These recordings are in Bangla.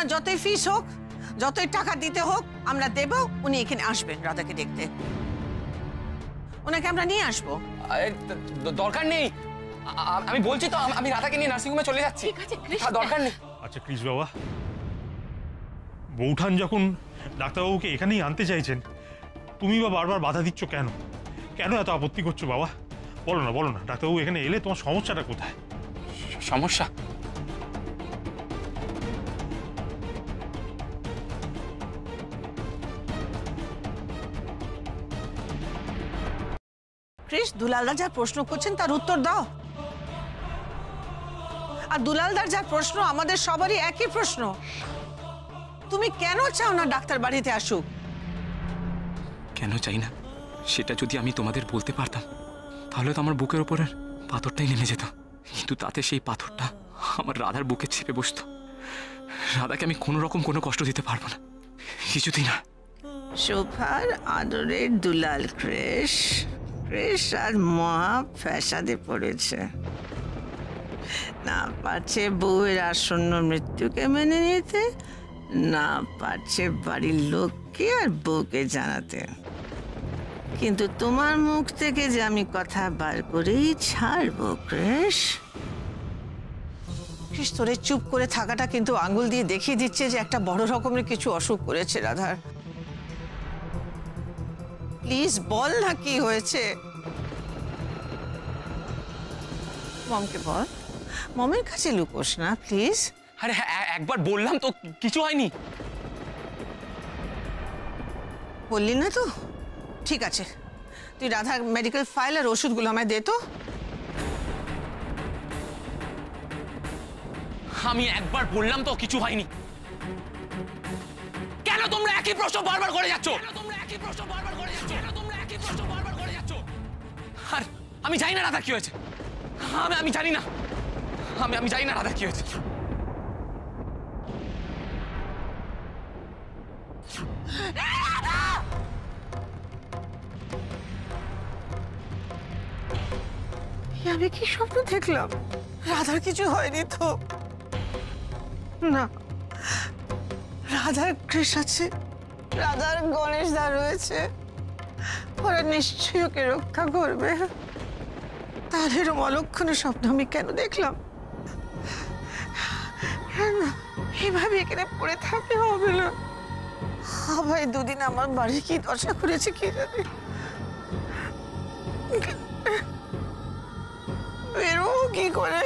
ওনার যতই ফিস হোক, যতই টাকা দিতে হোক আমরা দেব, উনি এখানে আসবেন রাধাকে দেখতে। ওনাকে আমরা নিয়ে আসবো। দরকার নেই, আমি বলছি তো আমি রাধাকে নিয়ে নার্সিংহোমে চলে যাচ্ছি। ঠিক আছে কৃষ, দরকার নেই। আচ্ছা কৃষ বাবা, বৌঠান যখন ডাক্তারবাবুকে এখানেই আনতে চাইছেন, তুমি বা বারবার বাধা দিচ্ছ কেন? কেন এত আপত্তি করছো বাবা? বলো না, বলো না, ডাক্তারবাবু এখানে এলে তোমার সমস্যাটা কোথায়? সমস্যা? কৃষ, দুলালদা যা প্রশ্ন করছেন তার উত্তর দাও। আর দুলালদার যা প্রশ্ন আমাদের সবারই একই প্রশ্ন। তুমি কেন চাও না ডাক্তার বাড়িতে আসুক? কেন চাই না সেটা যদি আমি তোমাদের বলতে পারতাম তাহলে তো আমার বুকের ওপরের পাথরটাই নেমে যেত। কিন্তু তাতে সেই পাথরটা আমার রাধার বুকে চেপে বসতো। রাধাকে আমি কোনো রকম কোনো কষ্ট দিতে পারবো না, কিছুতেই না। শোভার আদরের দুলাল কৃষ, কৃষ আর মহা ফ্যাসাদে পড়েছে। না পারছে বউয়ের আসন্ন মৃত্যুকে মেনে নিতে, না পারছে বাড়ির লোককে আর বউকে জানাতে। কিন্তু তোমার মুখ থেকে যে আমি কথা বার করেই ছাড়বো কৃষ। কৃষ, তোরে চুপ করে থাকাটা কিন্তু আঙ্গুল দিয়ে দেখিয়ে দিচ্ছে যে একটা বড় রকমের কিছু অসুখ করেছে রাধার। প্লিজ বল না কি হয়েছে। মমকে বল, মমের কাছে লুকোস না প্লিজ। আরে একবার বললাম তো, কিছু হয়নি। বললি না তো? ঠিক আছে, তুই রাধার মেডিকেল ফাইল আর ওষুধগুলো আমায় দে তো। আমি একবার বললাম তো কিছু হয়নি। কেন তোমরা একই প্রশ্ন বারবার করে যাচ্ছ? আর আমি জানি না রাধা কি হয়েছে। আমি জানি না, আমি জানি না রাধা কি হয়েছে। আমি কি স্বপ্ন দেখলাম? রাধার কিছু হয়নি তো? না, রাধার কৃষ আছে, রাধার গণেশ দা রয়েছে, ওরা নিশ্চয়ই ওকে রক্ষা করবে। তাহলে এরকম অলক্ষণে স্বপ্ন আমি কেন দেখলাম? এভাবে এখানে পড়ে থাকতে হবে না। ভাই দুদিন আমার বাড়ি কি দশা করেছে কি জানে। বেরো কি করে?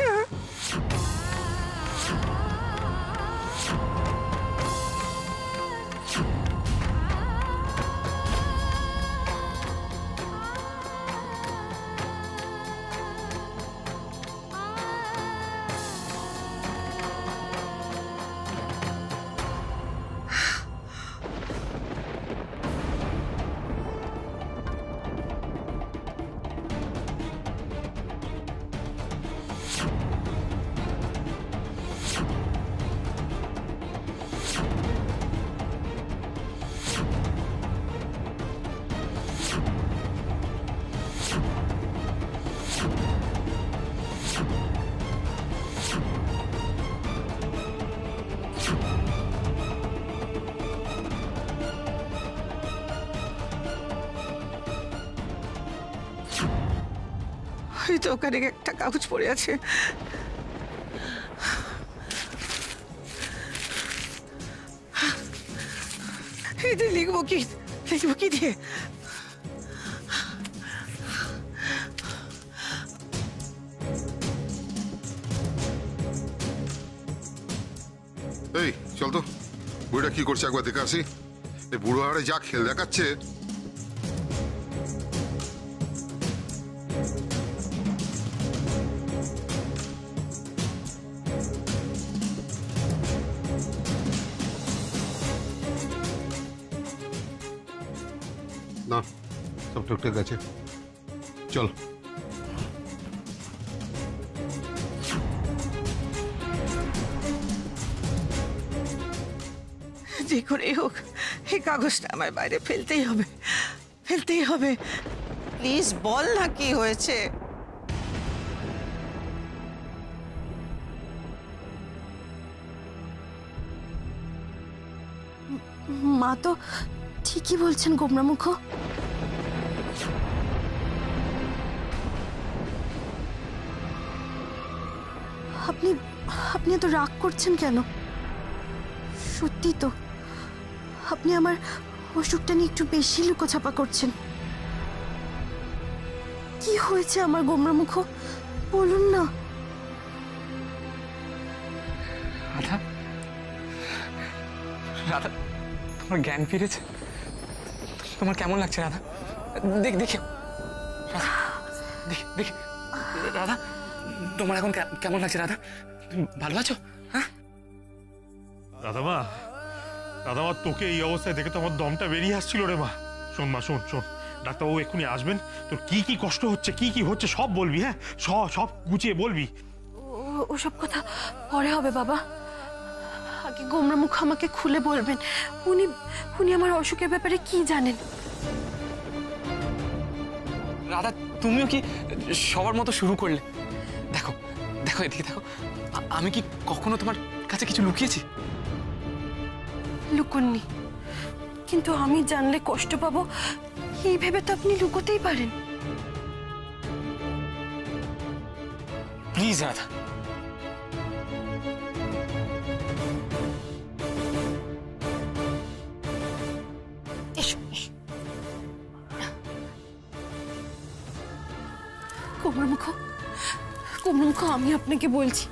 তো ওখানে একটা কাগজ পড়ে আছে। এতে লিখবো কি দিয়ে? এই চল তো, বুড়িটা কি করছে একবার দেখে আসি। এই বুড়ো হাড়ে যা খেল দেখাচ্ছে। না, সব ঠিকঠাক আছে, চল। যে করে হোক এই কাগজটা আমার বাইরে ফেলতেই হবে, ফেলতেই হবে। প্লিজ বল না কি হয়েছে। মা তো ঠিকই বলছেন গোমরামুখ। আপনি আপনি এত রাগ করছেন কেন? সত্যি তো আপনি আমার অসুখটা নিয়ে একটু বেশি লুকোছাপা করছেন। কি হয়েছে আমার গোমরামুখ, বলুন না। রাধা, রাধা, তোমার জ্ঞান ফিরেছে? তোমার কেমন লাগছে রাধা? দেখি রাধা, দেখি রাধা, তোমার এখন কেমন লাগছে রাধা? তুমি ভালো আছো? হ্যাঁ রাধামা, রাধামা, তোকে এই অবস্থায় দেখে তো আমার দমটা বেরিয়ে আসছিল রে মা। শোন মা, শোন, ডাক্তারবাবু এক্ষুনি আসবেন। তোর কি কি কষ্ট হচ্ছে, কি কি হচ্ছে সব বলবি। হ্যাঁ, সব গুছিয়ে বলবি। ওসব কথা পরে হবে বাবা, আগে গোমরামুখ আমাকে খুলে বলবেন উনি আমার অসুখের ব্যাপারে কি জানেন। রাধা, তুমিও কি সবার মতো শুরু করলে? দেখো দেখো, এদিকে দেখো, আমি কি কখনো তোমার কাছে কিছু লুকিয়েছি? লুকোননি, কিন্তু আমি জানলে কষ্ট পাবো এই ভেবে তো আপনি লুকোতেই পারেন। প্লিজ রাধা, এসো। গোমরামুখ, আমি আপনাকে বলছি,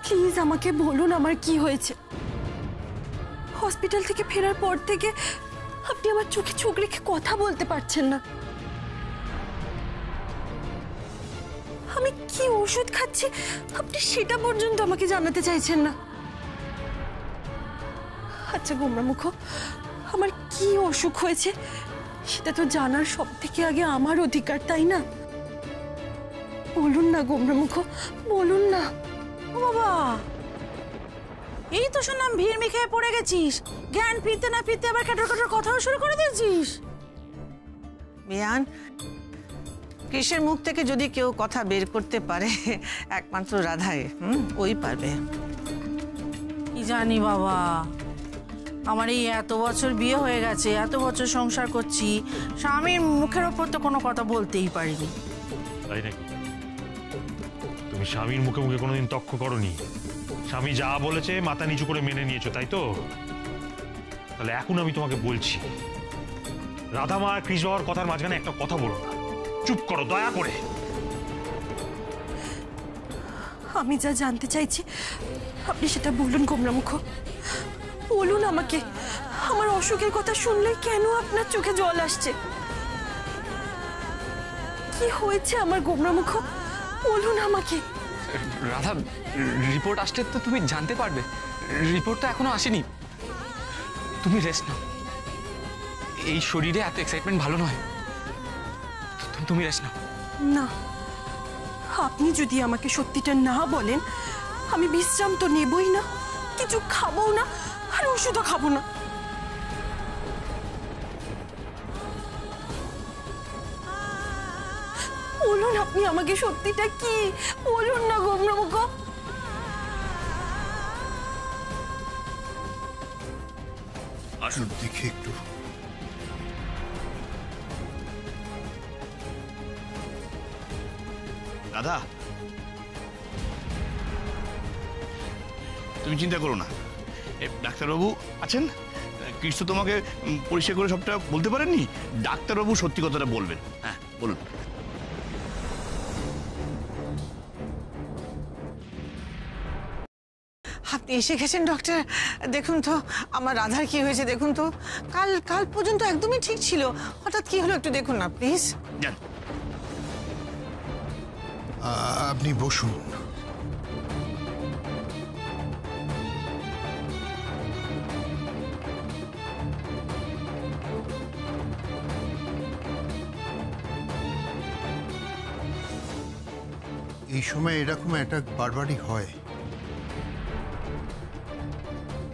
প্লিজ আমাকে বলুন আমার কি হয়েছে। হসপিটাল থেকে ফেরার পর থেকে আপনি আমার চোখে চোখ রেখে কথা বলতে পারছেন না। আমি কি ওষুধ খাচ্ছি আপনি সেটা পর্যন্ত আমাকে জানাতে চাইছেন না। আচ্ছা গোমরামুখ, আমার কি অসুখ হয়েছে সেটা তো জানার সব থেকে আগে আমার অধিকার, তাই না? বলুন না গোমরামুখ, বলুন না। ও বাবা, এই তো শুনলাম ভিড় মিখে পড়ে গেছিস, জ্ঞান ফিরতে না ফিরতে আবার কাটার কাটার কথাও শুরু করে দিয়েছিস। বিয়ান, কৃষের মুখ থেকে যদি কেউ কথা বের করতে পারে একমাত্র রাধাই, ওই পারবে। কি জানি বাবা, আমার এই এত বছর বিয়ে হয়ে গেছে, এত বছর সংসার করছি, স্বামীর মুখের ওপর তো কোনো কথা বলতেই পারিনি। তাই নাকি? তুমি স্বামীর মুখে মুখে কোনোদিন তক্ক করনি? স্বামী যা বলেছে মাথা নিচু করে মেনে নিয়েছো, তাই তো? তাহলে এখন আমি তোমাকে বলছি, রাধামা আর কৃষ বাবার কথার মাঝখানে একটা কথা বলো না। চুপ করো দয়া করে। আমি যা জানতে চাইছি আপনি সেটা বলুন গোমরামুখ, বলুন আমাকে। আমার অসুখের কথা শুনলে কেন আপনার চোখে জল আসছে? কি হয়েছে আমার গোমরামুখ, বলুন আমাকে। রাধা, রিপোর্ট আসলে তো তুমি জানতে পারবে। রিপোর্টটা এখনো আসেনি। তুমি রেস্ট নাও, এই শরীরে এত এক্সাইটমেন্ট ভালো নয়। তুমি রেস্ট নাও। না, আপনি যদি আমাকে সত্যিটা না বলেন আমি বিশ্রাম তো নেবই না, কিছু খাবো না, আর ওষুধও খাবো না। বলুন আপনি আমাকে সত্যিটা কি, বলুন না গোমরামুখ। আসুন দেখি একটু। রাধা, তুমি চিন্তা করো না, ডাক্তারবাবু আছেন। কৃষ্ণ তোমাকে পরিষ্কার করে সবটা বলতে পারেননি, ডাক্তারবাবু সত্যি কথাটা বলবেন। হ্যাঁ বলুন। আপনি এসে গেছেন ডক্টর। দেখুন তো আমার রাধার কি হয়েছে, দেখুন তো। কাল পর্যন্ত একদমই ঠিক ছিল, হঠাৎ কি হলো একটু দেখুন না প্লিজ। যান। আপনি বসুন। এই সময় এরকম অ্যাটাক বারবারই হয়,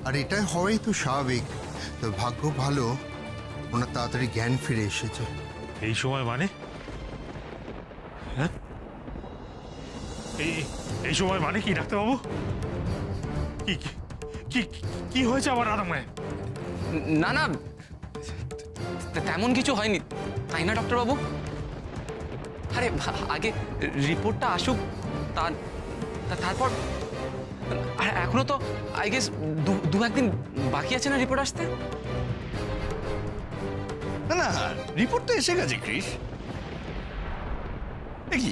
আর এটা হওয়াই তো স্বাভাবিক। তো ভাগ্য ভালো ওনার তাড়াতাড়ি জ্ঞান ফিরে এসেছে। এই সময় মানে? হ্যাঁ, এই সময় মানে কি ডাক্তারবাবু? কি কি কি কি হয়েছে আমার রাধামায়ের? না না, তেমন কিছু হয়নি, তাই না ডক্টরবাবু? আরে আগে রিপোর্টটা আসুক, তারপর আর এখনো তো আই গেস দু একদিন বাকি আছে না রিপোর্ট আসতে? না না, রিপোর্ট তো এসে গেছে ক্রিস। কি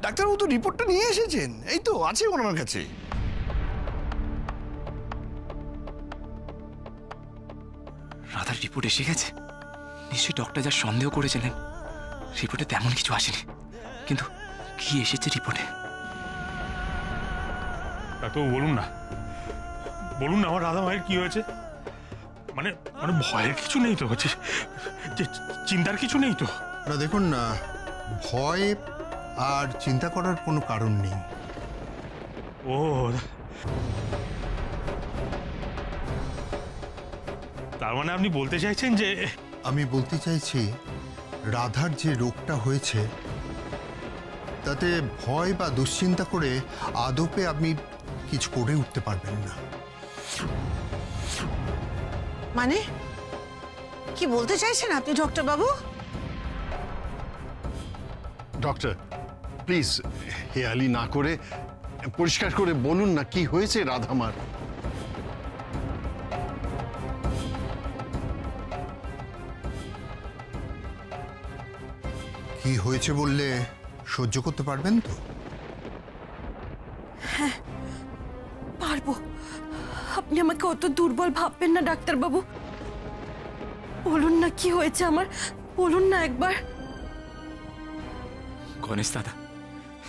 ডাক্তারবাবু তো রিপোর্টটা নিয়ে এসেছেন, এই তো আছে ওনার কাছে। রাধার রিপোর্ট এসে গেছে? নিশ্চয়ই ডক্টর যা সন্দেহ করেছিলেন রিপোর্টে তেমন কিছু আসেনি, কিন্তু কি এসেছে রিপোর্টে? ডাক্তারবাবু বলুন না, বলুন না আমার রাধা মায়ের কি হয়েছে? মানে মানে ভয়ের কিছু নেই তো, চিন্তার কিছু নেই তো? না দেখুন না, ভয় আর চিন্তা করার কোনো কারণ নেই। ও তার মানে আপনি বলতে চাইছেন যে? আমি বলতে চাইছি রাধার যে রোগটা হয়েছে তাতে ভয় বা দুশ্চিন্তা করে আদপে আপনি কিছু করে উঠতে পারবেন না। মানে কি বলতে চাইছেন আপনি ডক্টর বাবু? ডক্টর প্লিজ হেয়ালি না করে পরিষ্কার করে বলুন না কি হয়েছে রাধামার। কি হয়েছে বললে সহ্য করতে পারবেন তো? হ্যাঁ পারবো। আপনি আমাকে অত দুর্বল ভাববেন না ডাক্তারবাবু। বলুন না কি হয়েছে আমার, বলুন না একবার। গণেশ দাদা,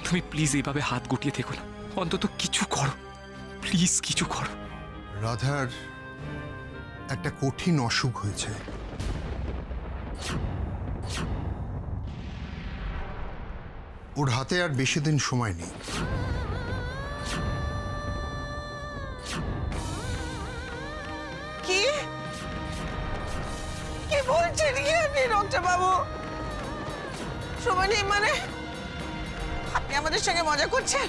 তুমি প্লিজ এইভাবে হাত গুটিয়ে থেকো না, অন্তত কিছু করো, প্লিজ কিছু করো। রাধার একটা কঠিন অসুখ হয়েছে। ওর হাতে আর বেশি দিন সময় নেই। কি কি বলছেন কি আপনি ডক্টর বাবু? সময় নেই মানে? আপনি আমাদের সঙ্গে মজা করছেন?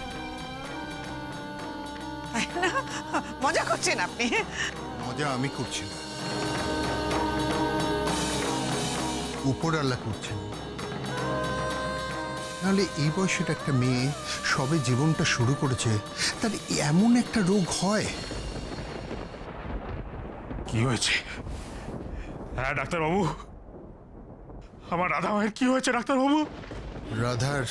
মজা করছেন আপনি? মজা আমি করছি না, উপরওয়ালা করছেন। নাহলে এই বয়সের একটা মেয়ে সবে জীবনটা শুরু করেছে, তার এমন একটা রোগ হয়? কি হয়েছে? হ্যাঁ ডাক্তারবাবু, আমার রাধা মায়ের কি হয়েছে ডাক্তারবাবু? রাধার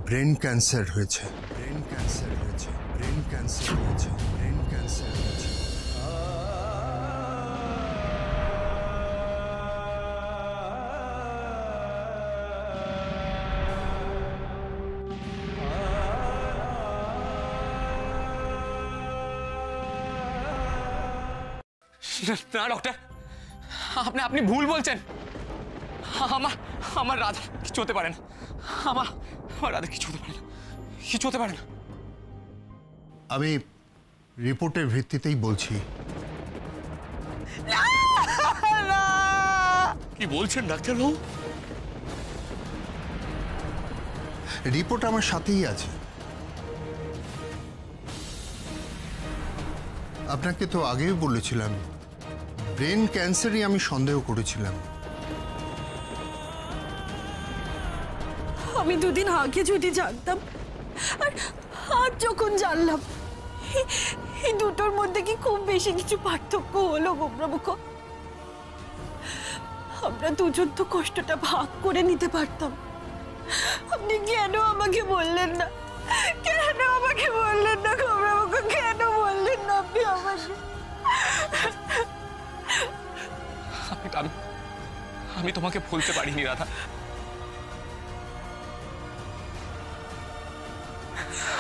ব্রেন ক্যান্সার হয়েছে। ব্রেন ক্যান্সার হয়েছে। ব্রেন ক্যান্সার হয়েছে। ব্রেন ক্যান্সার হয়েছে। না ডক্টর, আপনি ভুল বলছেন। আমার রাধা কিছু হতে পারে না, আমার রাধা কিছু হতে পারে না, কিছু হতে পারে না। আমি রিপোর্টের ভিত্তিতেই বলছি। কি বলছেন ডাক্তারবাবু? রিপোর্ট আমার সাথেই আছে। আপনাকে তো আগেই বলেছিলাম, ব্রেন ক্যান্সারই আমি সন্দেহ করেছিলাম। আমি দুদিন আগে যদি জানতাম আর আজ যখন জানলাম, এই দুটোর মধ্যে কি খুব বেশি কিছু পার্থক্য হলো গোমরামুখ? আমরা দুজন তো কষ্টটা ভাগ করে নিতে পারতাম। আপনি কেন আমাকে বললেন না? কেন আমাকে বললেন না গোমরামুখ? কেন বললেন না আপনি আমাকে? আমি তোমাকে বলতে পারিনি রাধা।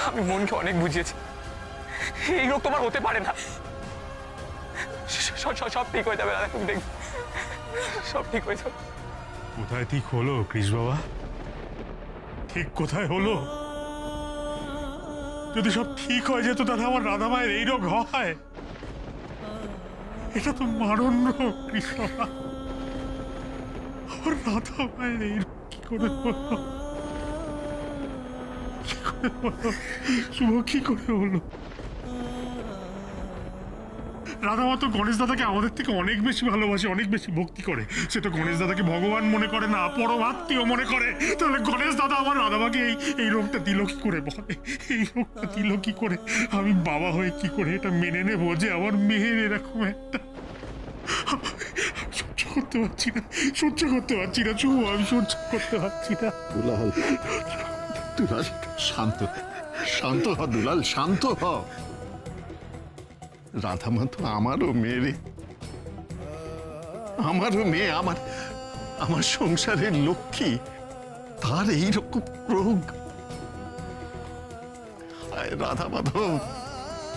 আমি মনকে অনেক বুঝিয়েছি, এই রোগ তোমার হতে পারে না। সব ঠিক হয়ে যাবে রাধা, তুমি দেখবে সব ঠিক হয়ে যাবে। কোথায় ঠিক হলো কৃষ বাবা? ঠিক কোথায় হলো? যদি সব ঠিক হয়ে যেত তাহলে আমার রাধা মায়ের এই রোগ হয়? এটা তো মারণ রোগ কৃষ বাবা। আমার রাধা মায়ের এই রোগ কি করে হলো? শুভ কি করে হলো? রাধা মা তো গণেশ দাদাকে আমাদের থেকে অনেক বেশি ভালোবাসে, অনেক বেশি ভক্তি করে। সে তো গণেশ দাদাকে ভগবান মনে করে না, পরমাত্মীয় মনে করে। তাহলে গণেশ দাদা আমার রাধা মাকে এই রোগটা দিল কি করে বলে? এই রোগটা দিল কি করে? আমি বাবা হয়ে কি করে এটা মেনে নেবো যে আমার মেয়ের এরকম একটা... সহ্য করতে পারছি না, সহ্য করতে পারছি না চু, আমি সহ্য করতে পারছি না। দুলাল, দুলাল শান্ত, শান্ত হ দুলাল, শান্ত হ। রাধা মা তো আমারও মেয়ে রে, আমারও মেয়ে, আমার সংসারের লক্ষ্মী, তার এইরকম রোগ। রাধা মাধব,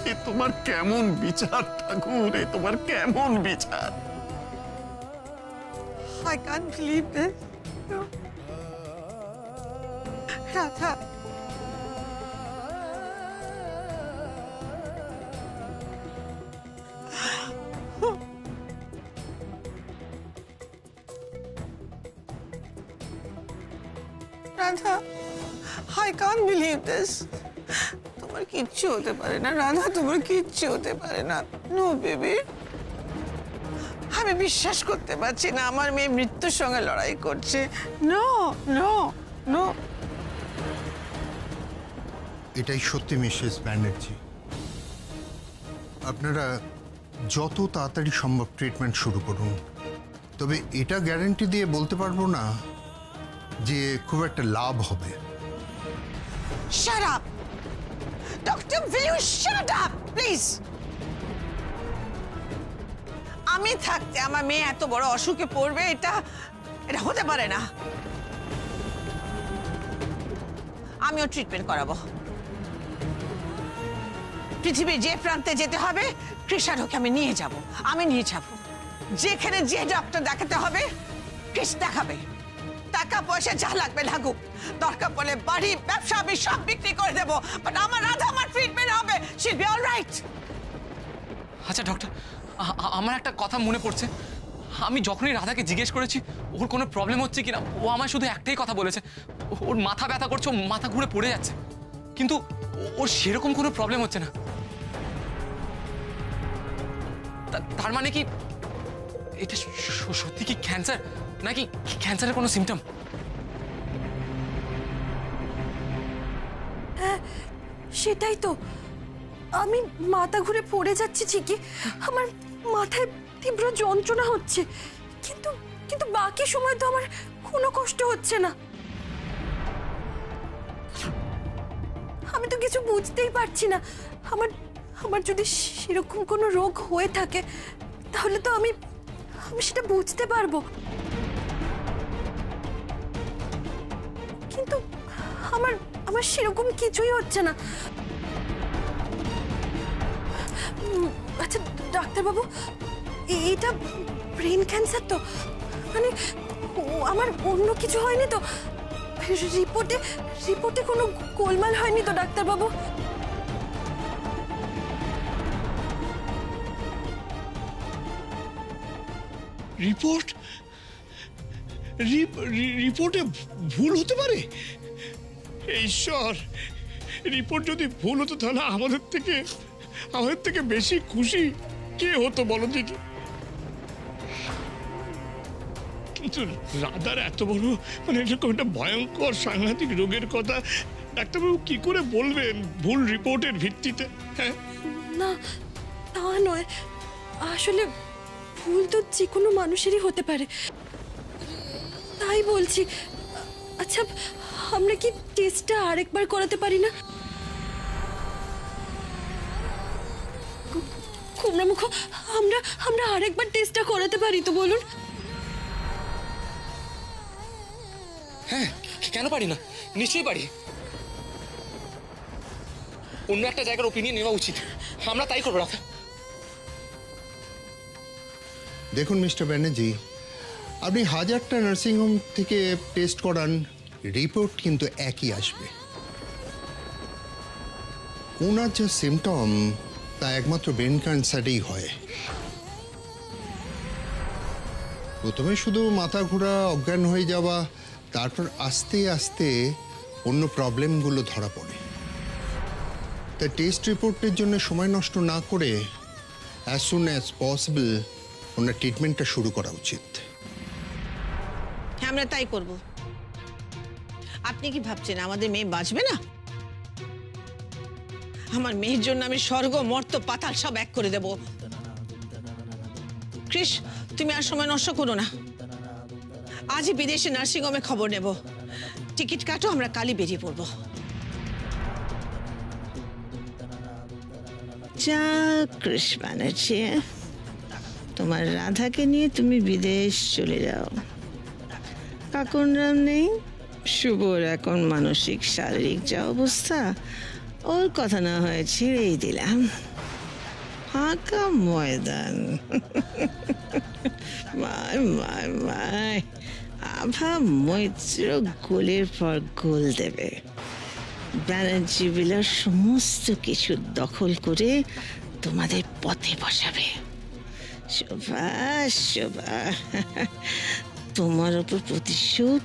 এ তোমার কেমন বিচার ঠাকুর, এ তোমার কেমন বিচার? I can't believe this. No. Radha. Radha, I can't believe this. তোমার কিচ্ছু হতে পারে না রাধা, তোমার কিচ্ছু হতে পারে না। নো বেবি, আমি বিশ্বাস করতে পারছি না আমার মেয়ে মৃত্যুর সঙ্গে লড়াই করছে। No no no. এটাই সত্যি মিসেস ব্যানার্জি। আপনারা যত তাড়াতাড়ি সম্ভব ট্রিটমেন্ট শুরু করুন, তবে এটা গ্যারান্টি দিয়ে বলতে পারবো না যে খুব একটা লাভ হবে। Shut up! Doctor, will you shut up, please? আমি থাকতে আমার মেয়ে এত বড় অসুখে পড়বে, এটা হতে পারে না। আমিও ট্রিটমেন্ট করাবো। পৃথিবীর যে প্রান্তে যেতে হবে কৃষাণকে আমি নিয়ে যাব, আমি নিয়ে যাব। যেখানে যে ডক্টর দেখাতে হবে কৃষ দেখাবে। টাকা পয়সা যা লাগবে লাগুক, দরকার পড়লে বাড়ি ব্যবসা আমি সব বিক্রি করে দেবো, বাট আমার রাধা আমার ট্রিটমেন্ট হবে। শিল বি অলরাইট। আচ্ছা ডক্টর, আমার একটা কথা মনে পড়ছে। আমি যখনই রাধাকে জিজ্ঞেস করেছি ওর কোনো প্রবলেম হচ্ছে কিনা, ও আমায় শুধু একটাই কথা বলেছে, ওর মাথা ব্যথা করছে, ও মাথা ঘুরে পড়ে যাচ্ছে, কিন্তু ওর সেরকম কোনো প্রবলেম হচ্ছে না। তার মানে কি এটা সত্যি কি ক্যান্সার, নাকি ক্যান্সারের কোনো সিমটম? হ্যাঁ, সেটাই তো। আমি মাথা ঘুরে পড়ে যাচ্ছি ঠিকই, আমার মাথায় তীব্র যন্ত্রণা হচ্ছে, কিন্তু কিন্তু বাকি সময় তো আমার কোনো কষ্ট হচ্ছে না। আমি তো কিছু বুঝতেই পারছি না। আমার যদি সেরকম কোনো রোগ হয়ে থাকে তাহলে তো আমি সেটা বুঝতে পারবো, কিন্তু আমার সেরকম কিছুই হচ্ছে না। আচ্ছা ডাক্তারবাবু, এটা ব্রেন ক্যান্সার তো? মানে আমার অন্য কিছু হয়নি তো? রিপোর্টে কোনো গোলমাল হয়নি তো ডাক্তারবাবু? রিপোর্টে ভুল হতে পারে? ঈশ্বর, রিপোর্ট যদি ভুল হতো তাহলে আমাদের থেকে বেশি খুশি কে হতো বলো দেখি? কিন্তু রাধার এত বড় মানে এরকম একটা ভয়ঙ্কর সাংঘাতিক রোগের কথা ডাক্তারবাবু কি করে বলবেন ভুল রিপোর্টের ভিত্তিতে? হ্যাঁ না, তা নয়, আসলে ভুল তো যে কোনো মানুষেরই হতে পারে, তাই বলছি। আচ্ছা, আমরা কি টেস্টটা আরেকবার করাতে পারি না? কুমড়ামুখ, আমরা আরেকবার টেস্টটা করাতে পারি তো, বলুন? হ্যাঁ, কেন পারি না? নিশ্চয়ই পারি। অন্য একটা জায়গার ওপিনিয়ন নেওয়া উচিত, আমরা তাই করবো। রাধা, দেখুন মিস্টার ব্যানার্জি, আপনি 1000টা নার্সিংহোম থেকে টেস্ট করান, রিপোর্ট কিন্তু একই আসবে। ওনার যে সিমটম তা একমাত্র ব্রেন ক্যান্সারেই হয়। প্রথমে শুধু মাথা ঘোরা, অজ্ঞান হয়ে যাওয়া, তারপর আস্তে আস্তে অন্য প্রবলেমগুলো ধরা পড়ে। তাই টেস্ট রিপোর্টের জন্য সময় নষ্ট না করে অ্যাজ সুন অ্যাজ পসিবল ওনার ট্রিটমেন্টটা শুরু করা উচিত। হ্যাঁ, আমরা তাই করব। আপনি কি ভাবছেন আমাদের মেয়ে বাঁচবে না? আমার মেয়ের জন্য আমি স্বর্গ মর্ত পাতাল সব এক করে দেব। কৃষ, তুমি আর সময় নষ্ট করো না। আজই বিদেশে নার্সিংহোমে খবর নেব। টিকিট কাটো, আমরা কালই বেরিয়ে পড়বো। যা কৃষ ব্যানার্জি, তোমার রাধাকে নিয়ে তুমি বিদেশ চলে যাও। কাকুনরাম নেই, শুভর এখন মানসিক শারীরিক যা অবস্থা, ওর কথা না হয় ছেড়েই দিলাম। ফাঁকা ময়দান। মায় মায় মায়, আভা মৈত্র গোলের পর গোল দেবে। ব্যানার্জি বিলার সমস্ত কিছু দখল করে তোমাদের পথে বসাবে। শোভা শোভা, তোমার ওপর প্রতিশোধ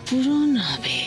পূরণ হবে।